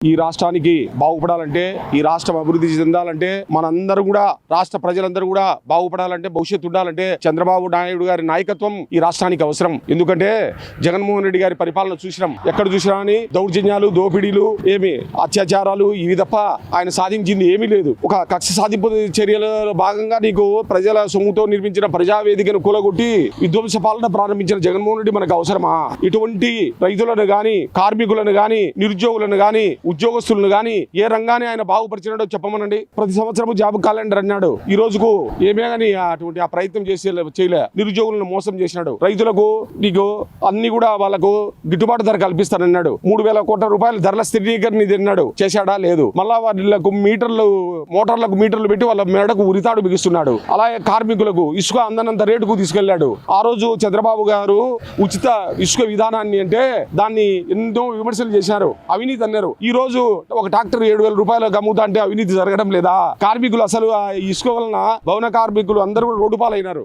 ఈ రాష్ట్రానికి బాగుపడాలంటే, ఈ రాష్ట్రం అభివృద్ధి చెందాలంటే, మనందరూ కూడా రాష్ట్ర ప్రజలందరూ కూడా బాగుపడాలంటే, భవిష్యత్తు ఉండాలంటే చంద్రబాబు నాయుడు గారి నాయకత్వం ఈ రాష్ట్రానికి అవసరం. ఎందుకంటే జగన్మోహన్ రెడ్డి గారి పరిపాలన చూసినాం. ఎక్కడ చూసినా అని దౌర్జన్యాలు, దోపిడీలు, ఏమి అత్యాచారాలు, ఇవి తప్ప ఆయన సాధించింది ఏమీ లేదు. ఒక కక్ష సాధింపు చర్యలలో భాగంగా నీకు ప్రజల సొమ్ముతో నిర్మించిన ప్రజావేదికను కూలగొట్టి విధ్వంస పాలన ప్రారంభించిన జగన్మోహన్ రెడ్డి మనకు అవసరమా? ఇటువంటి రైతులను గాని, కార్మికులను గాని, నిరుద్యోగులను గాని, ఉద్యోగస్తులను గాని ఏ రంగాన్ని ఆయన బాగుపరిచినాడో చెప్పమనండి. ప్రతి సంవత్సరం జాబ్ క్యాలెండర్ అన్నాడు. ఈ రోజుకు ఏమే గానీ అటువంటి ఆ ప్రయత్నం చేయలే. నిరుద్యోగులను మోసం చేసినాడు. రైతులకు నీకు అన్ని కూడా వాళ్ళకు గిట్టుబాటు ధర కల్పిస్తానన్నాడు. 3,000 కోట్ల రూపాయల ధరల స్థిరీకరణ అన్నాడు. చేశాడా? లేదు. మళ్ళా వాళ్ళకు మోటార్లకు మీటర్లు పెట్టి వాళ్ళ మేడకు ఉరితాడు బిగిస్తున్నాడు. అలాగే కార్మికులకు ఇసుక అందనంత రేటుకు తీసుకెళ్లాడు. ఆ రోజు చంద్రబాబు గారు ఉచిత ఇసుక విధానాన్ని అంటే దాన్ని ఎన్నో విమర్శలు చేశారు, అవినీతి అన్నారు. ఈ రోజు ఒక ట్రాక్టర్ 7,000 రూపాయలకు అమ్ముతా అంటే అవినీతి జరగడం లేదా? కార్మికులు అసలు ఆ ఇసుక వలన భవన కార్మికులు అందరూ రోడ్డు పాలైనారు.